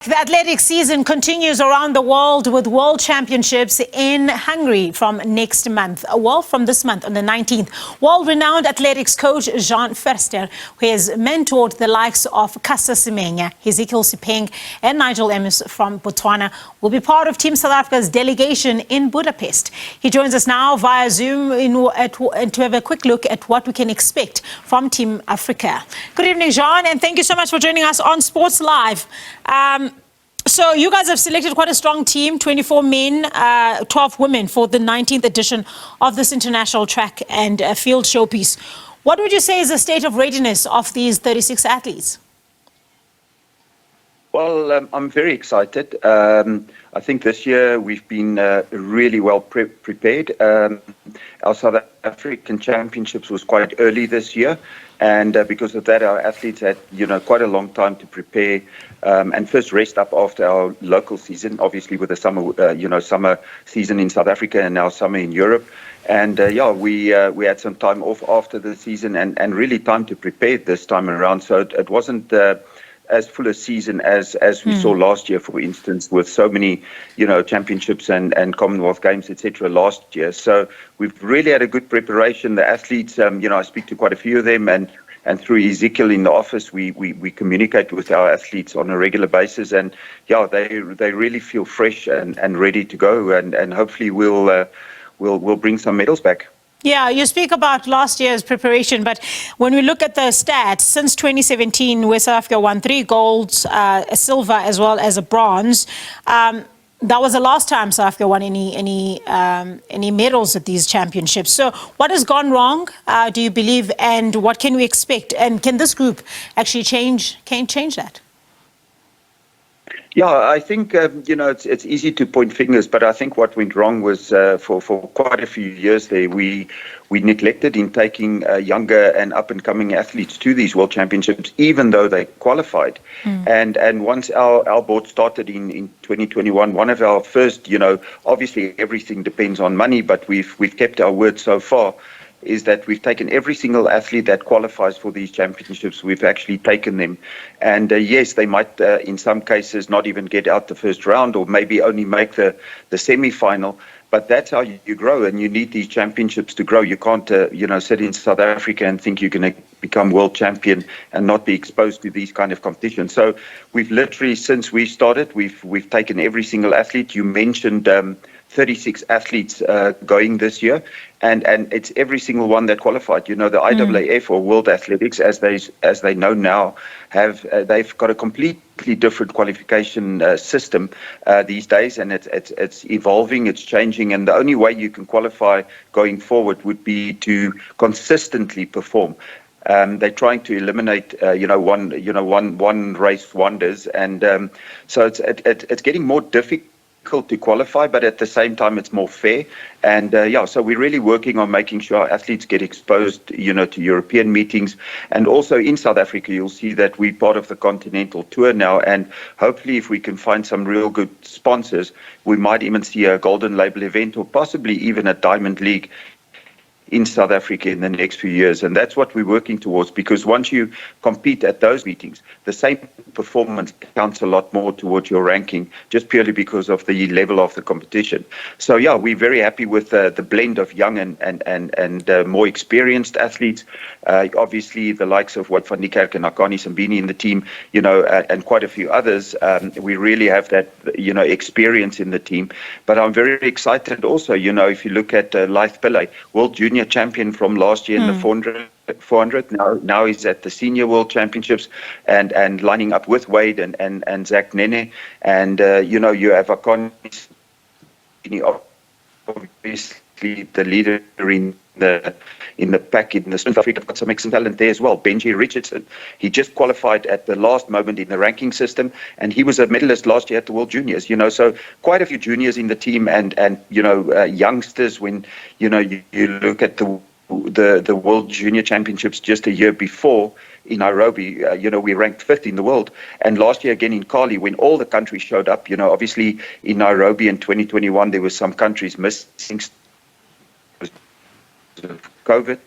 The athletics season continues around the world with World Championships in Hungary from next month. Well, from this month on the 19th. World-renowned athletics coach Jean Verster, who has mentored the likes of Caster Semenya, Hezekiel, Sepeng and Nigel, Amos from Botswana, will be part of Team South Africa's delegation in Budapest. He joins us now via Zoom to have a quick look at what we can expect from Team Africa. Good evening, Jean, and thank you so much for joining us on Sports Live. So you guys have selected quite a strong team, 24 men, 12 women for the 19th edition of this international track and field showpiece. What would you say is the state of readiness of these 36 athletes? Well, I'm very excited. I think this year we've been really well prepared. Our South African Championships was quite early this year, and because of that, our athletes had, quite a long time to prepare and first rest up after our local season, obviously with the summer season in South Africa and now summer in Europe. And we had some time off after the season and really time to prepare this time around. So it wasn't as full a season as we saw last year, for instance, with so many, championships and Commonwealth Games, etc. last year. So we've really had a good preparation. The athletes, I speak to quite a few of them, and through Hezekiel in the office, we communicate with our athletes on a regular basis, and they really feel fresh and ready to go, and hopefully we'll bring some medals back. Yeah, you speak about last year's preparation, but when we look at the stats, since 2017, where South Africa won 3 golds, a silver, as well as a bronze, that was the last time South Africa won any medals at these championships. So what has gone wrong, do you believe, and what can we expect? And can this group actually change that? Yeah, I think, it's easy to point fingers, but I think what went wrong was for quite a few years there, we neglected in taking younger and up-and-coming athletes to these World Championships, even though they qualified. And once our board started in 2021, one of our first, obviously everything depends on money, but we've kept our word so far, is that we've taken every single athlete that qualifies for these championships. We've actually taken them. And yes, they might, in some cases, not even get out the first round or maybe only make the semi-final. But that's how you grow, and you need these championships to grow. You can't, sit in South Africa and think you're going to become world champion and not be exposed to these kind of competitions. So we've literally, since we started, we've taken every single athlete. You mentioned 36 athletes going this year, and it's every single one that qualified. The IAAF or World Athletics, as they know now, they've got a completely different qualification system these days, and it's evolving, it's changing, and the only way you can qualify going forward would be to consistently perform. They're trying to eliminate, one race wonders, and so it's getting more difficult to qualify, but at the same time it's more fair. And so we're really working on making sure our athletes get exposed, to European meetings, and also in South Africa you'll see that we're part of the Continental Tour now, and hopefully if we can find some real good sponsors, we might even see a Golden Label event or possibly even a Diamond League in South Africa in the next few years. And that's what we're working towards, because once you compete at those meetings, the same performance counts a lot more towards your ranking, just purely because of the level of the competition. So we're very happy with the blend of young and more experienced athletes. Obviously the likes of Wout van Niekerk and Akani Simbini in the team, and quite a few others. We really have that, experience in the team. But I'm very excited also, if you look at Leith Pillay, World Junior champion from last year in the 400. Now he's at the Senior World Championships and lining up with Wade and Zach Nene. And, you have Akani, obviously the leader in the pack in the South Africa. Got some excellent talent there as well. Benji Richardson, he just qualified at the last moment in the ranking system, and he was a medalist last year at the World Juniors. So quite a few juniors in the team, and youngsters. When you look at the World Junior Championships just a year before in Nairobi, we ranked 5th in the world. And last year again in Cali, when all the countries showed up, obviously in Nairobi in 2021 there were some countries missing COVID.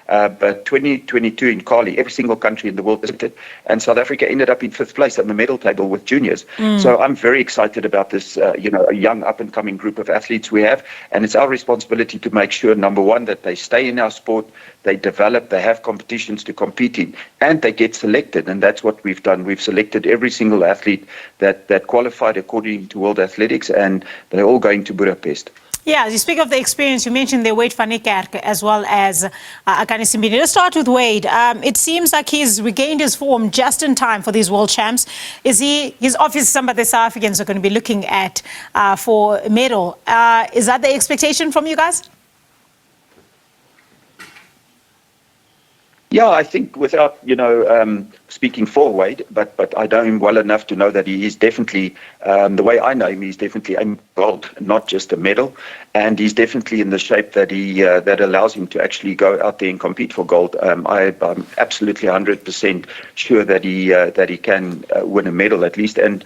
But 2022 in Cali, every single country in the world visited, and South Africa ended up in 5th place on the medal table with juniors. So I'm very excited about this, a young up-and-coming group of athletes we have, and it's our responsibility to make sure, number one, that they stay in our sport, they develop, they have competitions to compete in, and they get selected. And that's what we've done. We've selected every single athlete that qualified according to World Athletics, and they're all going to Budapest. Yeah, as you speak of the experience, you mentioned the Wade van Niekerk as well as Caster Semenya. Let's start with Wade. It seems like he's regained his form just in time for these World Champs. He's obviously somebody the South Africans are going to be looking at for a medal. Is that the expectation from you guys? Yeah, I think without, speaking for Wade, but I know him well enough to know that he is definitely, the way I know him, he's definitely aiming for gold, not just a medal. And he's definitely in the shape that that allows him to actually go out there and compete for gold. I'm absolutely 100% sure that he can win a medal at least. And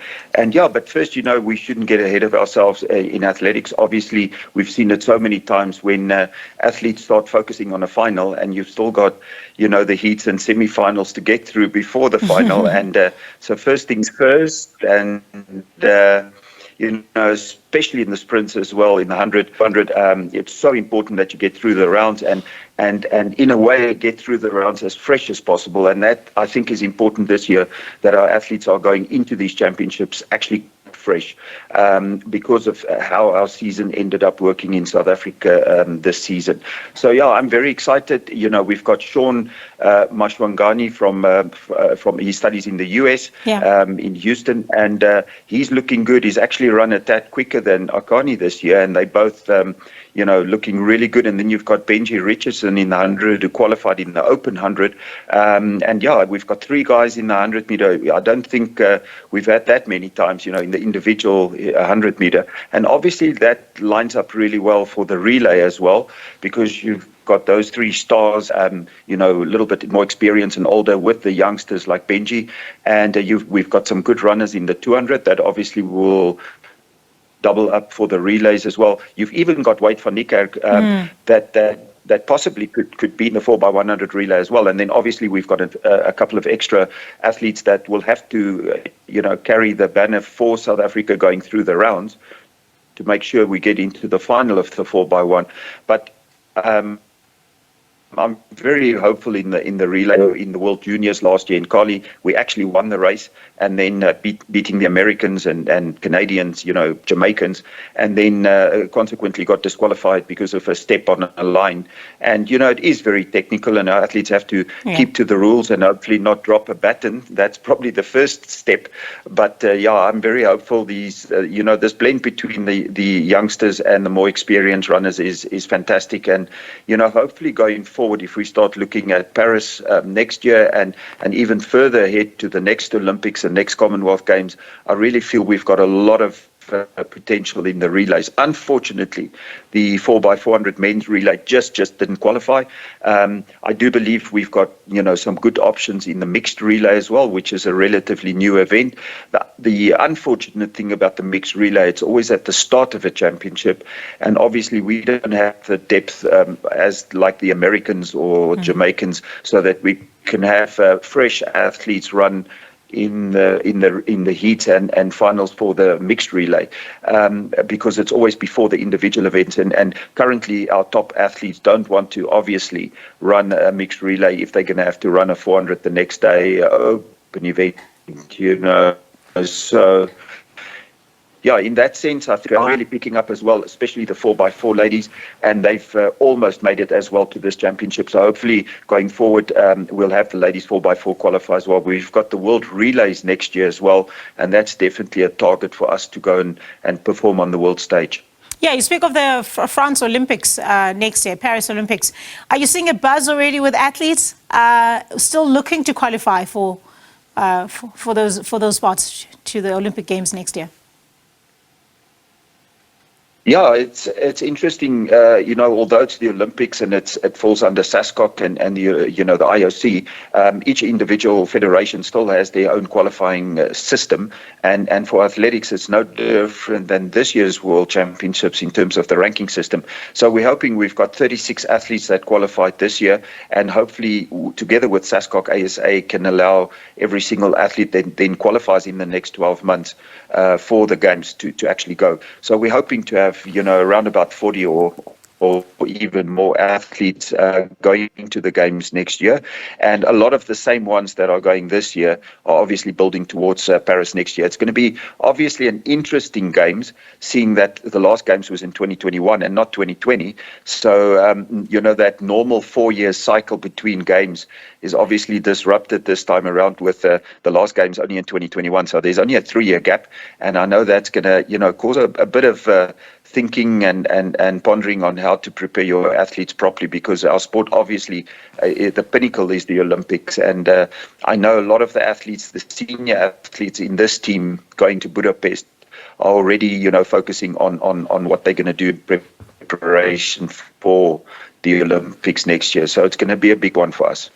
yeah, but first, we shouldn't get ahead of ourselves in athletics. Obviously, we've seen it so many times when athletes start focusing on a final, and you've still got, the heats and semi-finals to get through before the final. And so first things first, and especially in the sprints as well, in the 100, it's so important that you get through the rounds and in a way get through the rounds as fresh as possible. And that, I think, is important this year, that our athletes are going into these championships actually fresh, because of how our season ended up working in South Africa this season. So yeah, I'm very excited. We've got Sean Mashwangani from he studies in the US, in Houston, and he's looking good. He's actually run a tad quicker than Akani this year, and they both looking really good. And then you've got Benji Richardson in the 100 who qualified in the Open 100. And yeah, we've got 3 guys in the 100 meter. I don't think we've had that many times, in the individual 100 meter. And obviously that lines up really well for the relay as well, because you've got those 3 stars, a little bit more experience and older with the youngsters like Benji. And we've got some good runners in the 200 that obviously will double up for the relays as well. You've even got Wade van Niekerk that possibly could be in the 4x100 relay as well. And then obviously we've got a couple of extra athletes that will have to, carry the banner for South Africa going through the rounds to make sure we get into the final of the 4x1. But I'm very hopeful in the relay. In the World Juniors last year in Cali, we actually won the race, and then beating the Americans and Canadians, Jamaicans, and then consequently got disqualified because of a step on a line. And it is very technical, and our athletes have to keep to the rules and hopefully not drop a baton. That's probably the first step. But yeah, I'm very hopeful. These this blend between the youngsters and the more experienced runners is fantastic. And hopefully going forward, if we start looking at Paris next year and even further ahead to the next Olympics and next Commonwealth Games, I really feel we've got a lot of potential in the relays. Unfortunately, the 4x400 men's relay just didn't qualify. I do believe we've got some good options in the mixed relay as well, which is a relatively new event. The unfortunate thing about the mixed relay, it's always at the start of a championship, and obviously we don't have the depth as like the Americans or Jamaicans, so that we can have fresh athletes run in the heats and finals for the mixed relay, because it's always before the individual events, and currently our top athletes don't want to obviously run a mixed relay if they're going to have to run a 400 the next day, open event, so yeah, in that sense, I think they're really picking up as well, especially the 4x4 ladies, and they've almost made it as well to this championship. So hopefully going forward, we'll have the ladies 4x4 qualify as well. We've got the World Relays next year as well, and that's definitely a target for us to go and perform on the world stage. Yeah, you speak of the France Olympics next year, Paris Olympics. Are you seeing a buzz already with athletes still looking to qualify for those spots to the Olympic Games next year? Yeah, it's interesting. Although it's the Olympics and it falls under SASCOC and the IOC, each individual federation still has their own qualifying system. And for athletics, it's no different than this year's World Championships in terms of the ranking system. So we're hoping we've got 36 athletes that qualified this year, and hopefully together with SASCOC ASA can allow every single athlete that then qualifies in the next 12 months for the games to actually go. So we're hoping to have around about 40 or even more athletes going to the games next year. And a lot of the same ones that are going this year are obviously building towards Paris next year. It's going to be obviously an interesting games, seeing that the last games was in 2021 and not 2020. So, that normal 4-year cycle between games is obviously disrupted this time around with the last games only in 2021. So there's only a 3-year gap. And I know that's going to, cause a bit of thinking and pondering on how to prepare your athletes properly, because our sport, obviously, the pinnacle is the Olympics. And I know a lot of the athletes, the senior athletes in this team going to Budapest are already, focusing on what they're going to do in preparation for the Olympics next year. So it's going to be a big one for us.